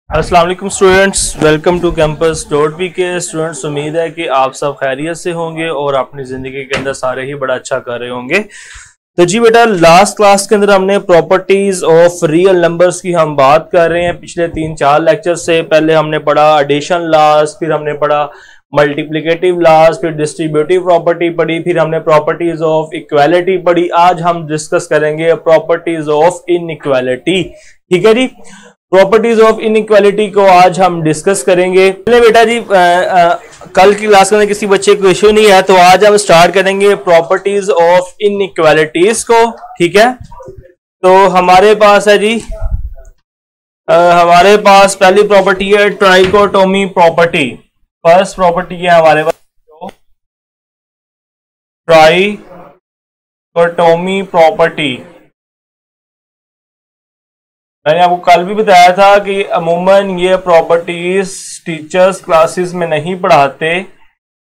अस्सलाम वालेकुम students, welcome to campus.pk। Students, उम्मीद है कि आप सब खैरियत से होंगे और अपनी ज़िंदगी के अंदर सारे ही बड़ा अच्छा कर रहे होंगे। तो जी बेटा, लास्ट क्लास के अंदर हमने प्रॉपर्टीज ऑफ रियल नंबर्स की हम बात कर रहे हैं। पिछले 3-4 लेक्चर से पहले हमने पढ़ा एडिशन लॉज, फिर हमने पढ़ा मल्टीप्लिकेटिव लॉज, फिर डिस्ट्रीब्यूटिव प्रॉपर्टी पढ़ी, फिर हमने प्रॉपर्टीज ऑफ इक्वालिटी पढ़ी। आज हम डिस्कस करेंगे प्रॉपर्टीज ऑफ इनइक्वालिटी। ठीक है जी, प्रॉपर्टीज ऑफ इनइक्वालिटी को आज हम डिस्कस करेंगे। चलिए बेटा जी, कल की क्लास में किसी बच्चे को इश्यू नहीं है, तो आज हम स्टार्ट करेंगे प्रॉपर्टीज ऑफ इनइक्वालिटीज को। ठीक है, तो हमारे पास है जी, हमारे पास पहली प्रॉपर्टी है ट्राइकोटोमी प्रॉपर्टी। फर्स्ट प्रॉपर्टी है हमारे पास ट्राइकोटोमी प्रॉपर्टी। मैंने आपको कल भी बताया था कि अमूमन ये प्रॉपर्टीज टीचर्स क्लासेस में नहीं पढ़ाते,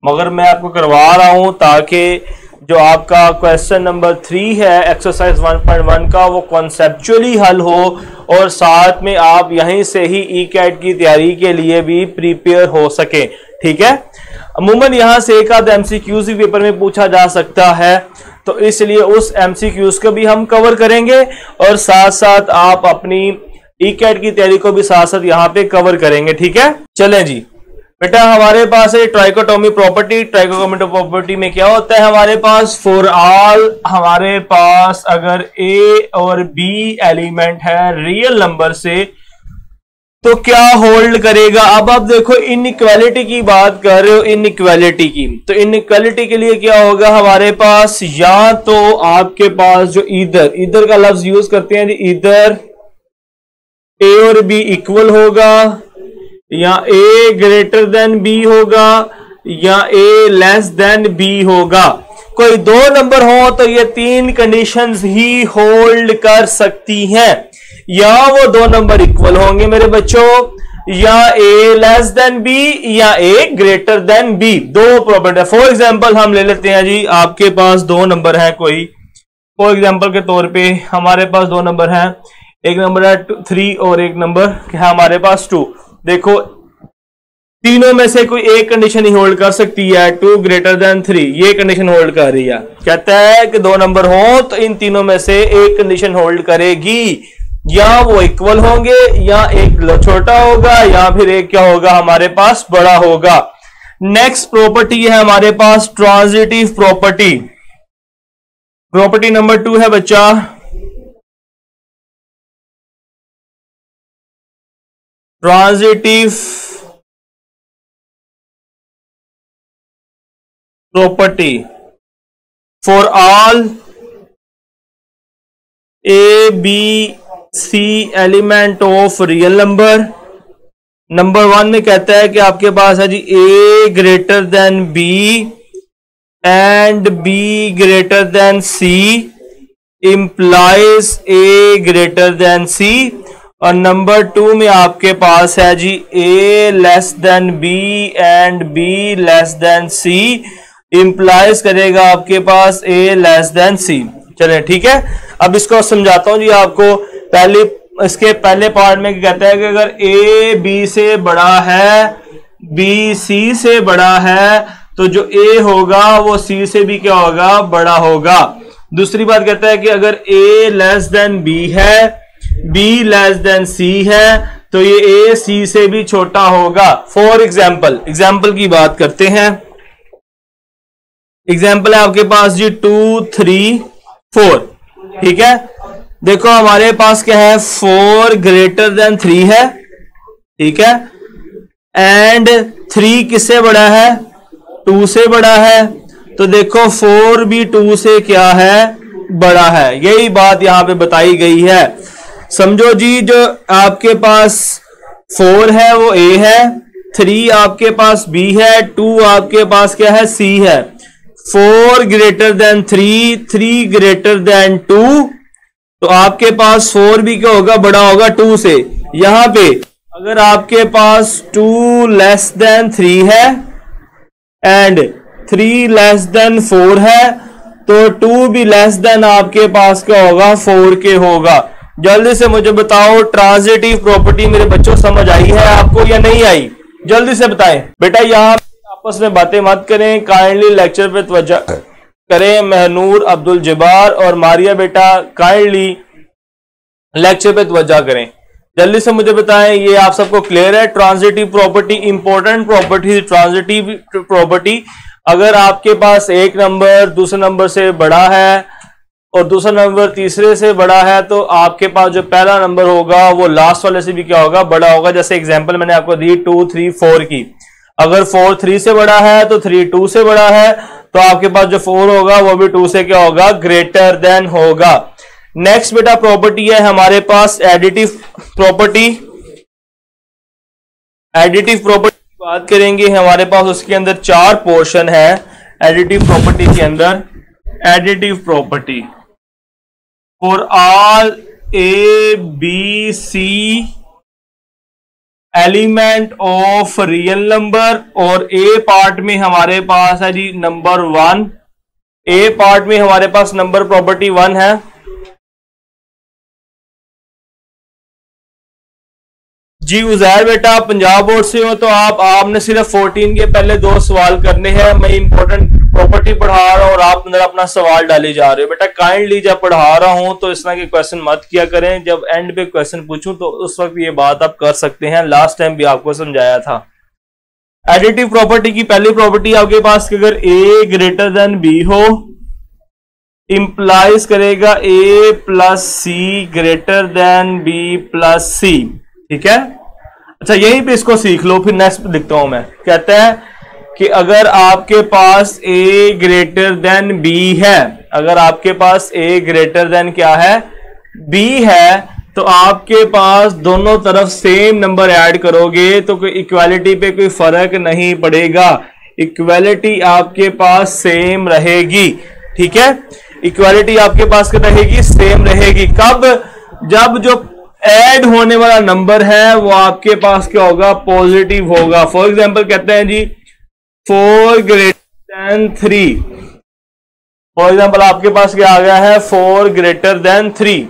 मगर मैं आपको करवा रहा हूं ताकि जो आपका क्वेश्चन नंबर 3 है एक्सरसाइज 1.1 का, वो कॉन्सेप्चुअली हल हो और साथ में आप यहीं से ही ई-कैट की तैयारी के लिए भी प्रिपेयर हो सके। ठीक है, अमूमन यहां से एक आध एमसीक्यूज भी पेपर में पूछा जा सकता है, तो इसलिए उस एमसीक्यूज को भी हम कवर करेंगे और साथ साथ आप अपनी ई-कैट की तैयारी को भी साथ साथ यहाँ पे कवर करेंगे। ठीक है, चलें जी बेटा, हमारे पास है ट्राइकोटोमी प्रॉपर्टी। ट्राइकोटोमी प्रॉपर्टी में क्या होता है, हमारे पास फॉर ऑल, हमारे पास अगर ए और बी एलिमेंट है रियल नंबर से तो क्या होल्ड करेगा। अब आप देखो, इनइक्वालिटी की बात कर रहे हो, इनइक्वालिटी की, तो इनइक्वालिटी के लिए क्या होगा हमारे पास, या तो आपके पास जो इधर का लफ्ज यूज करते हैं, इधर ए और बी इक्वल होगा, या ए ग्रेटर देन बी होगा, या ए लेस देन बी होगा। कोई दो नंबर हो तो ये तीन कंडीशंस ही होल्ड कर सकती हैं, या वो दो नंबर इक्वल होंगे मेरे बच्चों, या ए लेस देन बी या ए ग्रेटर देन बी। दो प्रॉपर्टी, फॉर एग्जांपल हम ले लेते हैं जी, आपके पास दो नंबर है कोई, फॉर एग्जांपल के तौर पे हमारे पास दो नंबर हैं, एक नंबर है 3 और एक नंबर है हमारे पास 2। देखो, तीनों में से कोई एक कंडीशन ही होल्ड कर सकती है, 2 ग्रेटर देन 3, ये कंडीशन होल्ड कर रही है। कहता है कि दो नंबर हो तो इन तीनों में से एक कंडीशन होल्ड करेगी, या वो इक्वल होंगे, या एक छोटा होगा, या फिर एक क्या होगा हमारे पास बड़ा होगा। नेक्स्ट प्रॉपर्टी है हमारे पास ट्रांजिटिव प्रॉपर्टी। प्रॉपर्टी नंबर 2 है बच्चा transitive property for all A B C element of real number. Number 1 में कहता है कि आपके पास है जी A greater than B and B greater than C implies A greater than C. और नंबर 2 में आपके पास है जी A less than B and B less than C implies करेगा आपके पास ए लेस देन सी। चलिए ठीक है, अब इसको समझाता हूं जी आपको। इसके पहले पार्ट में कहता है कि अगर ए बी से बड़ा है, बी सी से बड़ा है, तो जो ए होगा वो सी से भी क्या होगा, बड़ा होगा। दूसरी बात कहता है कि अगर ए लेस देन बी है, बी लेस देन सी है, तो ये ए सी से भी छोटा होगा। फॉर एग्जाम्पल की बात करते हैं। एग्जाम्पल है आपके पास जी 2, 3, 4। ठीक है, देखो हमारे पास क्या है, 4 ग्रेटर देन 3 है। ठीक है, एंड 3 किससे बड़ा है, 2 से बड़ा है, तो देखो 4 भी 2 से क्या है, बड़ा है। यही बात यहां पे बताई गई है। समझो जी, जो आपके पास 4 है वो ए है, 3 आपके पास बी है, 2 आपके पास क्या है, सी है। 4 ग्रेटर देन 3, 3 ग्रेटर देन 2, तो आपके पास 4 भी क्या होगा, बड़ा होगा 2 से। यहां पे अगर आपके पास 2 लेस देन 3 है एंड 3 लेस देन 4 है तो 2 भी लेस देन आपके पास क्या होगा, 4 के होगा। जल्दी से मुझे बताओ ट्रांजिटिव प्रॉपर्टी मेरे बच्चों समझ आई है आपको या नहीं आई? जल्दी से बताएं बेटा। यहां आपस में बातें मत करें, काइंडली लेक्चर पे तवज्जो करें। महनूर, अब्दुल जब्बार और मारिया बेटा काइंडली लेक्चर पे तवज्जो करें। जल्दी से मुझे बताएं, ये आप सबको क्लियर है? Transitive property important property. Transitive property, अगर आपके पास एक नंबर दूसरे नंबर से बड़ा है और दूसरा नंबर तीसरे से बड़ा है तो आपके पास जो पहला नंबर होगा वो लास्ट वाले से भी क्या होगा, बड़ा होगा। जैसे एग्जांपल मैंने आपको दी 2, 3, 4 की। अगर 4 3 से बड़ा है तो 3 2 से बड़ा है, तो आपके पास जो 4 होगा वो भी 2 से क्या होगा, ग्रेटर देन होगा। नेक्स्ट बेटा प्रॉपर्टी है हमारे पास एडिटिव प्रॉपर्टी। एडिटिव प्रॉपर्टी की बात करेंगे हमारे पास, उसके अंदर 4 पोर्शन है एडिटिव प्रॉपर्टी के अंदर। Additive property for all A B C element of real number, और ए पार्ट में हमारे पास है जी नंबर 1। ए पार्ट में हमारे पास नंबर प्रॉपर्टी 1 है। जी उजैर बेटा पंजाब बोर्ड से हो तो आपने सिर्फ 14 के पहले 2 सवाल करने हैं। मैं इंपॉर्टेंट प्रॉपर्टी पढ़ा रहा हूं और आप अंदर अपना सवाल डाले जा रहे हो। बेटा काइंडली जब पढ़ा रहा हूं तो इस तरह के क्वेश्चन मत किया करें। जब एंड पे क्वेश्चन पूछूं तो उस वक्त ये बात आप कर सकते हैं। लास्ट टाइम भी आपको समझाया था। एडिटिव प्रॉपर्टी की पहली प्रॉपर्टी आपके पास कि अगर ए ग्रेटर देन बी हो, इंप्लाइज करेगा ए plus C greater than B plus C. ठीक है, अच्छा यहीं पे इसको सीख लो, फिर नेक्स्ट लिखता हूं मैं। कहता है कि अगर आपके पास ए ग्रेटर देन बी है, अगर आपके पास ए ग्रेटर देन क्या है, बी है, तो आपके पास दोनों तरफ सेम नंबर ऐड करोगे तो कोई इक्वालिटी पे कोई फर्क नहीं पड़ेगा। इक्वालिटी आपके पास सेम रहेगी। ठीक है, इक्वालिटी आपके पास क्या रहेगी, सेम रहेगी। कब? जब जो ऐड होने वाला नंबर है वो आपके पास क्या होगा, पॉजिटिव होगा। फॉर एग्जांपल कहते हैं जी 4 ग्रेटर देन 3। फॉर एग्जांपल आपके पास क्या आ गया है, 4 ग्रेटर देन 3।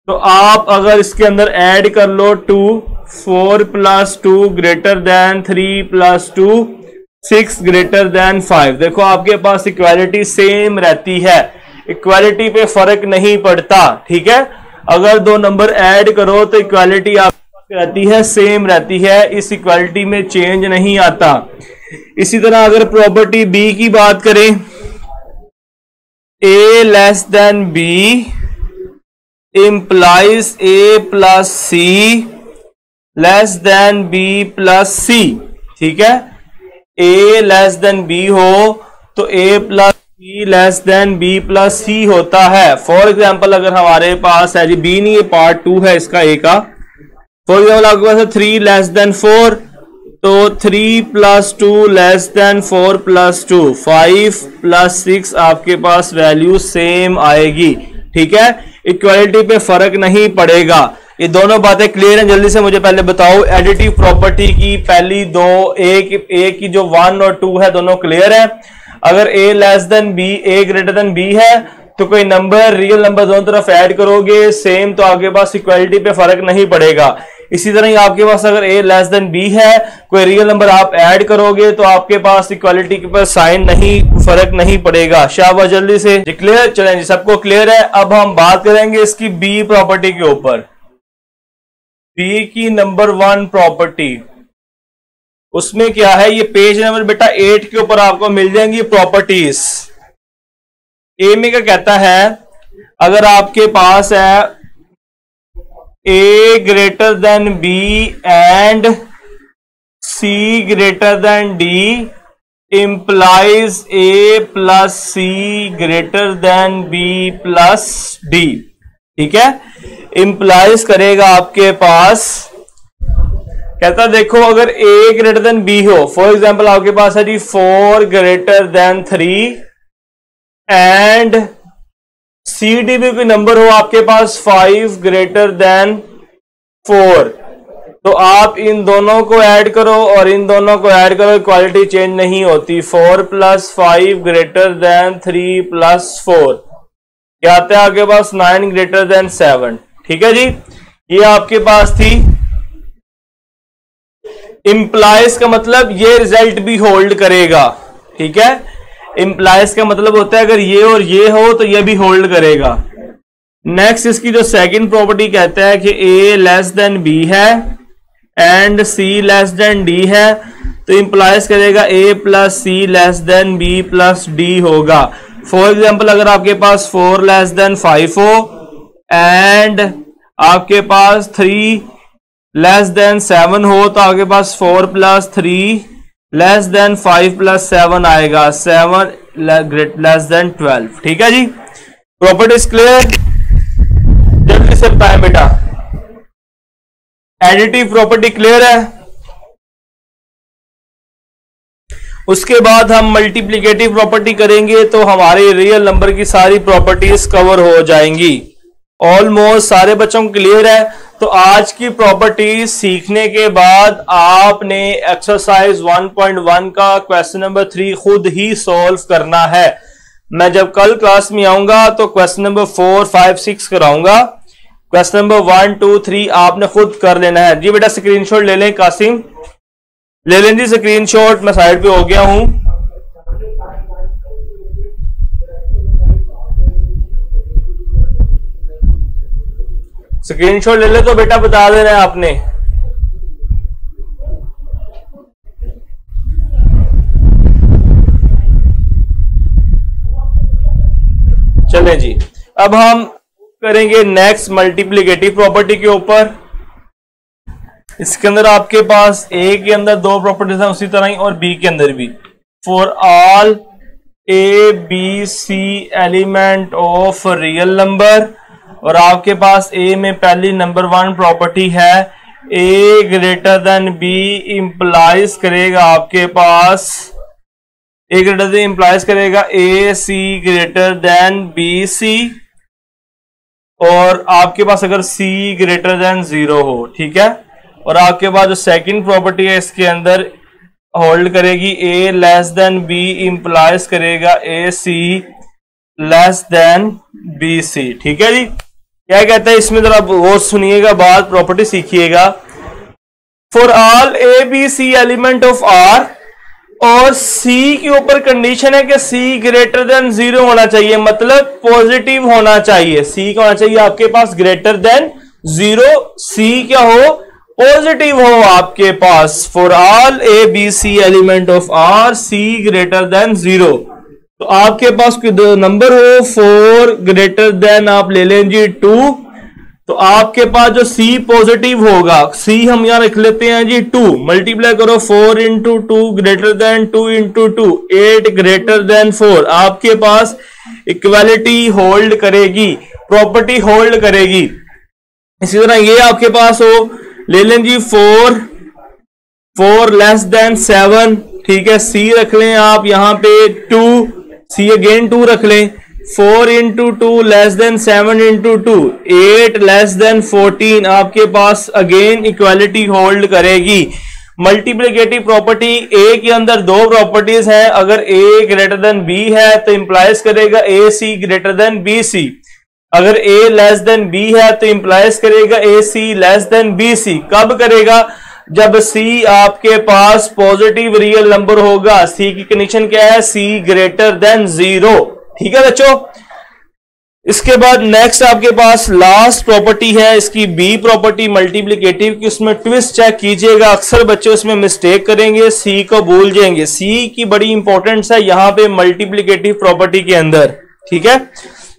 तो आप अगर इसके अंदर ऐड कर लो 2, 4 plus 2 greater than 3 plus 2 6 greater than 5। देखो आपके पास इक्वालिटी सेम रहती है, इक्वालिटी पे फर्क नहीं पड़ता। ठीक है, अगर 2 नंबर ऐड करो तो इक्वालिटी आपके पास रहती है, सेम रहती है। इस इक्वालिटी में चेंज नहीं आता। इसी तरह अगर प्रॉपर्टी बी की बात करें, A less than B implies A plus C less than B plus C. ठीक है, ए लेस देन बी हो तो A plus B less than B plus C होता है। फॉर एग्जाम्पल अगर हमारे पास है जी बी नहीं, ये पार्ट 2 है इसका ए का। फॉर एग्जाम्पल आपके पास है 3 लेस देन 4, तो 3 plus 2 less than 4 plus 2 5 plus 6 आपके पास वैल्यू सेम आएगी। ठीक है, इक्वालिटी पे फर्क नहीं पड़ेगा। ये दोनों बातें क्लियर हैं? जल्दी से मुझे पहले बताओ एडिटिव प्रॉपर्टी की पहली दो, ए की जो 1 और 2 है दोनों क्लियर है। अगर ए लेस देन बी, ए ग्रेटर देन बी है तो कोई नंबर रियल नंबर दोनों तरफ ऐड करोगे सेम, तो आपके पास इक्वालिटी पे फर्क नहीं पड़ेगा। इसी तरह ही आपके पास अगर ए लेस देन बी है, कोई रियल नंबर आप ऐड करोगे तो आपके पास इक्वालिटी के पास साइन नहीं, फर्क नहीं पड़ेगा। शाबाश, जल्दी से जी क्लियर। चलें जी, सबको क्लियर है। अब हम बात करेंगे इसकी बी प्रॉपर्टी के ऊपर। बी की नंबर 1 प्रॉपर्टी, उसमें क्या है, ये पेज नंबर बेटा 8 के ऊपर आपको मिल जाएंगी प्रॉपर्टीज। ए में क्या कहता है, अगर आपके पास है A greater than B and C greater than D implies A plus C greater than B plus D. ठीक है, इंप्लाइज करेगा आपके पास, कहता देखो अगर ए ग्रेटर देन बी हो, फॉर एग्जांपल आपके पास है जी 4 greater than 3 and C D भी कोई नंबर हो आपके पास 5 ग्रेटर देन 4, तो आप इन दोनों को ऐड करो और इन दोनों को ऐड करो, इक्वालिटी चेंज नहीं होती। 4 + 5 ग्रेटर देन 3 + 4 क्या आता है आपके पास? 9 ग्रेटर देन 7। ठीक है जी, ये आपके पास थी। इंप्लाइज का मतलब ये रिजल्ट भी होल्ड करेगा। ठीक है, इंप्लाइज का मतलब होता है अगर ये और ये हो तो ये भी होल्ड करेगा। नेक्स्ट इसकी जो सेकंड प्रॉपर्टी कहता है कि a लेस देन b है and c less than d है, तो इंप्लाइज करेगा a + c less than b + d होगा। फॉर एग्जाम्पल अगर आपके पास 4 लेस देन 5 हो एंड आपके पास 3 लेस देन 7 हो, तो आपके पास 4 + 3 लेस देन 5 + 7 आएगा, 7 लेस देन 12। ठीक है जी, प्रॉपर्टीज क्लियर? जल्दी से बताएं बेटा, एडिटिव प्रॉपर्टी क्लियर है? उसके बाद हम मल्टीप्लिकेटिव प्रॉपर्टी करेंगे तो हमारे रियल नंबर की सारी प्रॉपर्टीज कवर हो जाएंगी। ऑलमोस्ट सारे बच्चों को क्लियर है? तो आज की प्रॉपर्टीज सीखने के बाद आपने एक्सरसाइज 1.1 का क्वेश्चन नंबर 3 खुद ही सॉल्व करना है। मैं जब कल क्लास में आऊंगा तो क्वेश्चन नंबर 4, 5, 6 कराऊंगा। क्वेश्चन नंबर 1, 2, 3 आपने खुद कर लेना है। जी बेटा स्क्रीनशॉट ले लें, कासिम ले लें जी स्क्रीनशॉट, मैं साइड पे हो गया हूं। स्क्रीनशॉट ले ले तो बेटा बता देना है आपने। चलें जी, अब हम करेंगे नेक्स्ट मल्टीप्लिकेटिव प्रॉपर्टी के ऊपर। इसके अंदर आपके पास ए के अंदर 2 प्रॉपर्टीज हैं उसी तरह ही, और बी के अंदर भी। For all A B C element of real number, और आपके पास ए में पहली नंबर 1 प्रॉपर्टी है A greater than B implies करेगा आपके पास, ए ग्रेटर देन इंप्लाइज करेगा A C greater than B सी, और आपके पास अगर सी ग्रेटर देन 0 हो। ठीक है, और आपके पास जो सेकंड प्रॉपर्टी है इसके अंदर होल्ड करेगी ए लेस देन बी इंप्लाइज करेगा A C less than B सी। ठीक है जी, क्या कहता है इसमें जरा वो सुनिएगा, बात प्रॉपर्टी सीखिएगा। For all A B C element of R, और सी के ऊपर कंडीशन है कि सी ग्रेटर देन 0 होना चाहिए, मतलब पॉजिटिव होना चाहिए। सी का होना चाहिए आपके पास ग्रेटर देन 0, सी क्या हो? पॉजिटिव हो आपके पास। For all A B C element of R C greater than 0, तो आपके पास कोई नंबर हो 4 ग्रेटर देन आप ले लें जी 2, तो आपके पास जो सी पॉजिटिव होगा, सी हम यहां रख लेते हैं जी 2, मल्टीप्लाई करो 4 × 2 ग्रेटर देन 2 × 2 8 ग्रेटर देन 4, आपके पास इक्वालिटी होल्ड करेगी, प्रॉपर्टी होल्ड करेगी। इसी तरह ये आपके पास हो, ले लें जी 4 लेस देन 7। ठीक है, सी रख लें आप यहां पे 2, सी अगेन 2 रख लें। 4 × 2 लेस देन 7 × 2 8 लेस देन 14, आपके पास अगेन इक्वालिटी होल्ड करेगी। मल्टीप्लिकेटिव प्रॉपर्टी ए के अंदर 2 प्रॉपर्टीज हैं, अगर ए ग्रेटर देन बी है तो इंप्लाइज करेगा A C greater than B सी, अगर ए लेस देन बी है तो इंप्लाइज करेगा A C less than B सी। कब करेगा? जब सी आपके पास पॉजिटिव रियल नंबर होगा। सी की कंडीशन क्या है? सी ग्रेटर देन 0। ठीक है बच्चों, इसके बाद नेक्स्ट आपके पास लास्ट प्रॉपर्टी है इसकी बी प्रॉपर्टी मल्टीप्लिकेटिव की। उसमें ट्विस्ट चेक कीजिएगा, अक्सर बच्चे उसमें मिस्टेक करेंगे, सी को भूल जाएंगे। सी की बड़ी इंपॉर्टेंस है यहां पे मल्टीप्लिकेटिव प्रॉपर्टी के अंदर। ठीक है,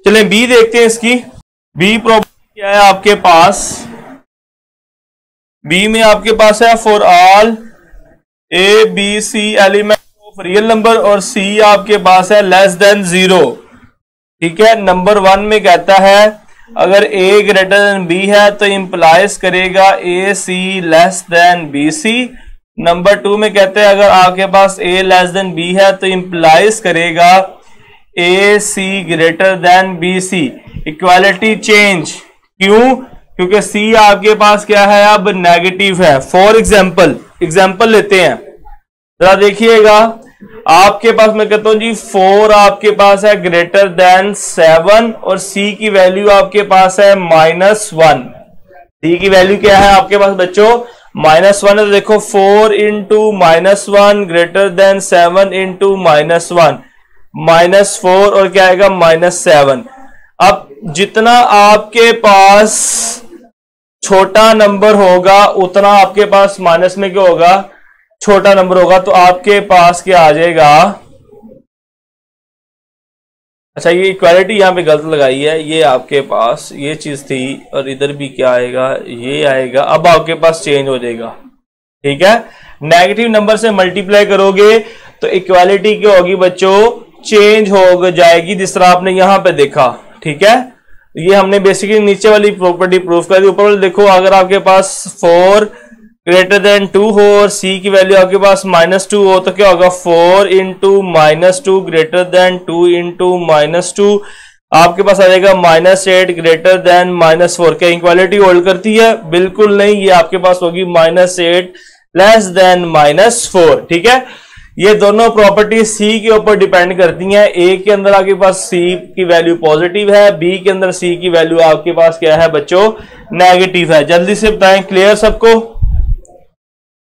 चलें बी देखते हैं इसकी। बी प्रॉपर्टी क्या है आपके पास? बी में आपके पास है for all A B C element of real number, और सी आपके पास है लेस देन 0। ठीक है, नंबर 1 में कहता है अगर ए ग्रेटर देन बी है तो इंप्लाइज करेगा A C less than B C. Number 2 में कहते हैं अगर आपके पास ए लेस देन बी है तो इंप्लाइज करेगा A C greater than B C. Equality change क्यों? क्योंकि सी आपके पास क्या है, अब नेगेटिव है। फॉर एग्जाम्पल लेते हैं, जरा देखिएगा, आपके पास मैं कहता हूं जी 4 आपके पास है ग्रेटर देन 7 और सी की वैल्यू आपके पास है -1। सी की वैल्यू क्या है आपके पास बच्चों, -1 है। तो देखो 4 इंटू -1 ग्रेटर देन 7 इंटू -1, -4 और क्या आएगा -7। अब जितना आपके पास छोटा नंबर होगा उतना आपके पास माइनस में क्या होगा, छोटा नंबर होगा। तो आपके पास क्या आ जाएगा, अच्छा ये इक्वालिटी यहां पे गलत लगाई है, ये आपके पास ये चीज थी और इधर भी क्या आएगा, ये आएगा। अब आपके पास चेंज हो जाएगा, ठीक है। नेगेटिव नंबर से मल्टीप्लाई करोगे तो इक्वालिटी क्या होगी बच्चों, चेंज हो जाएगी, जिस तरह आपने यहां पे देखा, ठीक है। ये हमने बेसिकली नीचे वाली प्रॉपर्टी प्रूफ कर दी। ऊपर वाले देखो, अगर आपके पास 4 ग्रेटर देन 2 हो और सी की वैल्यू आपके पास -2 हो तो क्या होगा, 4 इंटू -2 ग्रेटर देन 2 इंटू -2 आपके पास आ जाएगा -8 ग्रेटर देन -4। क्या इक्वालिटी होल्ड करती है, बिल्कुल नहीं, ये आपके पास होगी -8 लेस देन -4, ठीक है। ये दोनों प्रॉपर्टी सी के ऊपर डिपेंड करती हैं। ए के अंदर आपके पास सी की वैल्यू पॉजिटिव है, बी के अंदर सी की वैल्यू आपके पास क्या है बच्चों, नेगेटिव है। जल्दी से बताएं, क्लियर सबको,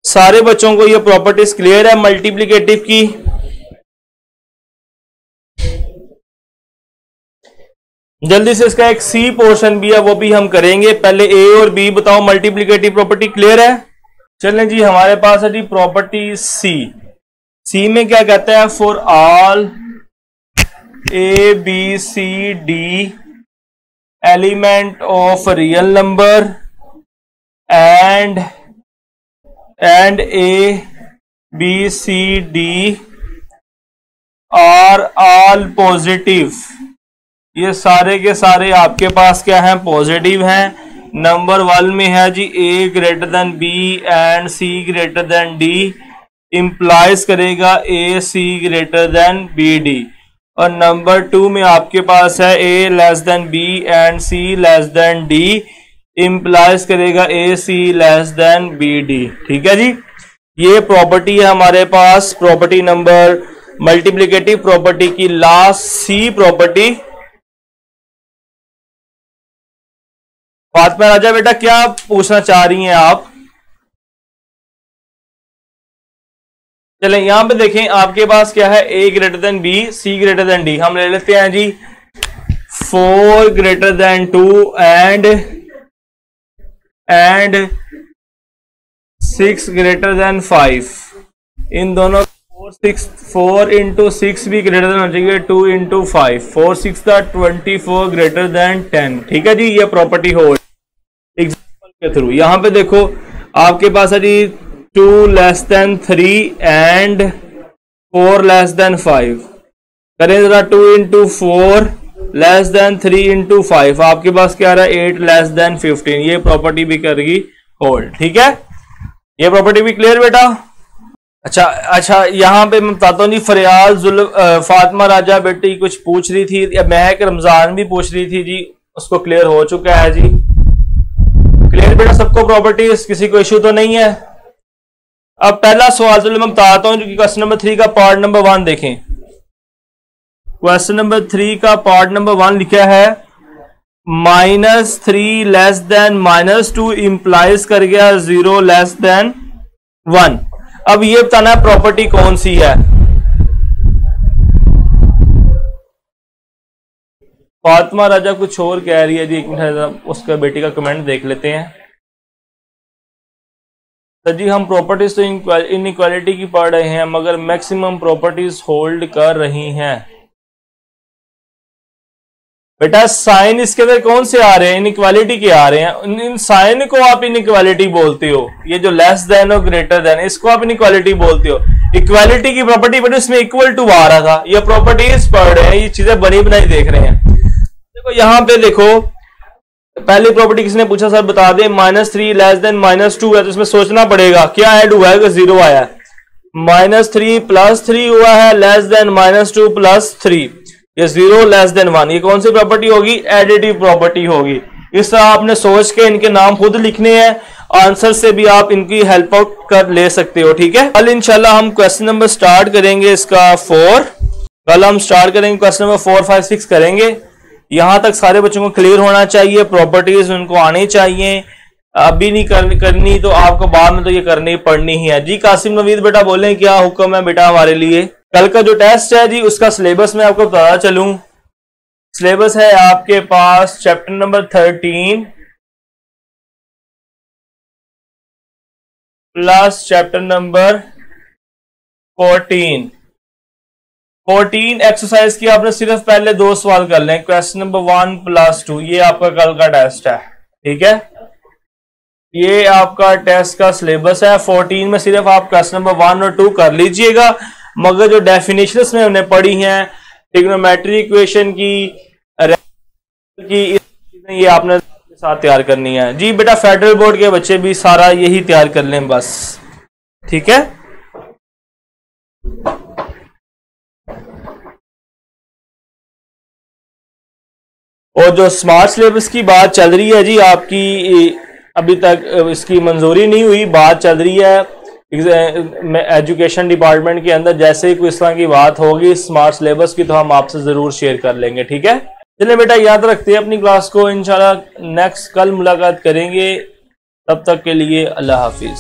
सारे बच्चों को ये प्रॉपर्टीज क्लियर है मल्टीप्लिकेटिव की? जल्दी से इसका एक सी पोर्शन भी है, वो भी हम करेंगे। पहले ए और बी बताओ, मल्टीप्लिकेटिव प्रॉपर्टी क्लियर है? चलें जी, हमारे पास है जी प्रॉपर्टी सी। सी में क्या कहता है, for all A B C D element of real number and A B C D are all positive. ये सारे के सारे आपके पास क्या है, पॉजिटिव हैं। नंबर 1 में है जी A greater than B and C greater than D, implies करेगा A C greater than B D. और नंबर 2 में आपके पास है A less than B and C less than D, implies करेगा A C less than B D, ठीक है जी। ये प्रॉपर्टी है हमारे पास, प्रॉपर्टी नंबर मल्टीप्लिकेटिव प्रॉपर्टी की लास्ट सी प्रॉपर्टी। फातिमा राजा बेटा क्या पूछना चाह रही हैं आप? चलें यहां पे देखें, आपके पास क्या है, A greater than B C greater than D. हम ले लेते हैं जी 4 greater than 2 and 6 greater than 5। इन दोनों 4 इंटू 6 भी ग्रेटर देन हो जाएगी 2 इंटू 5, 4 6 24 ग्रेटर देन 10, ठीक है जी। ये प्रॉपर्टी हो एग्जांपल के थ्रू। यहां पे देखो आपके पास है जी 2 less than 3 and 4 less than 5। करें जरा 2 इंटू 4 लेस देन 3 इंटू 5, आपके पास क्या आ रहा है 8 लेस देन 15। ये प्रॉपर्टी भी करेगी होल्ड, ठीक है। ये प्रॉपर्टी भी क्लियर बेटा? अच्छा यहां पे मैं बताता हूँ जी, फरियाल फातिमा राजा बेटी कुछ पूछ रही थी, या महक रमजान भी पूछ रही थी जी, उसको क्लियर हो चुका है जी। क्लियर बेटा सबको प्रॉपर्टीज, किसी को इश्यू तो नहीं है? अब पहला सवाल चलो मैं बताता हूं, जो कि क्वेश्चन नंबर 3 का पार्ट नंबर 1 देखें। क्वेश्चन नंबर 3 का पार्ट नंबर 1 लिखा है -3 लेस देन -2 इंप्लाइज कर गया 0 लेस देन 1। अब ये बताना है प्रॉपर्टी कौन सी है। फातिमा राजा कुछ और कह रही है जी, एक मिनट उसका बेटी का कमेंट देख लेते हैं। तो जी हम प्रॉपर्टीज तो इनइक्वालिटी की पढ़ रहे हैं, मगर मैक्सिमम प्रॉपर्टीज होल्ड कर रही हैं। बेटा साइन इसके अंदर कौन से आ रहे हैं, इनइक्वालिटी के आ रहे हैं। इन साइन को आप इनइक्वालिटी बोलते हो, ये जो लेस देन और ग्रेटर देन इसको आप इनइक्वालिटी बोलते हो। इक्वालिटी की प्रॉपर्टी बेटा इसमें इक्वल टू आ रहा था, ये प्रॉपर्टीज पढ़ रहे हैं, ये चीजें बनी बनाई देख रहे हैं। देखो यहां पे देखो, पहली प्रॉपर्टी किसने पूछा सर बता दे, -3 लेस देन -2 है, तो इसमें सोचना पड़ेगा क्या ऐड हुआ है, 0 आया है। -3 + 3 हुआ है लेस देन -2 + 3, ये 0 लेस देन 1। ये कौन सी प्रॉपर्टी होगी, एडिटिव प्रॉपर्टी होगी। इस तरह आपने सोच के इनके नाम खुद लिखने हैं, आंसर से भी आप इनकी हेल्प आउट कर ले सकते हो। ठीक है, कल इंशाल्लाह हम क्वेश्चन नंबर स्टार्ट करेंगे इसका 4। कल हम स्टार्ट करेंगे क्वेश्चन नंबर 4, 5, 6 करेंगे। यहां तक सारे बच्चों को क्लियर होना चाहिए, प्रॉपर्टीज उनको आनी चाहिए। अभी नहीं करनी तो आपको बाद में तो ये करनी पड़नी ही है। जी कासिम नवीद बेटा बोलें, क्या हुक्म है बेटा हमारे लिए? कल का जो टेस्ट है जी उसका सिलेबस मैं आपको बताता चलूं। सिलेबस है आपके पास chapter number 13 plus chapter number 14 exercise की आपने सिर्फ पहले 2 सवाल कर लें, क्वेश्चन नंबर 1 प्लस 2। ये आपका कल का टेस्ट है। ठीक है, ये आपका टेस्ट का सिलेबस है। 14 में सिर्फ आप क्वेश्चन नंबर 1 और 2 कर लीजिएगा, मगर जो डेफिनेशंस में हमने पढ़ी हैं ट्रिग्नोमेट्री इक्वेशन की ये आपने साथ तैयार करनी है। जी बेटा फेडरल बोर्ड के बच्चे भी सारा यही तैयार कर लें बस। ठीक है, और जो स्मार्ट सिलेबस की बात चल रही है जी आपकी, अभी तक इसकी मंजूरी नहीं हुई, बात चल रही है एजुकेशन डिपार्टमेंट के अंदर। जैसे ही कोई इस तरह की बात होगी स्मार्ट सिलेबस की तो हम आपसे जरूर शेयर कर लेंगे। ठीक है, चलिए बेटा याद रखते हैं अपनी क्लास को। इंशाल्लाह नेक्स्ट कल मुलाकात करेंगे, तब तक के लिए अल्लाह हाफिज।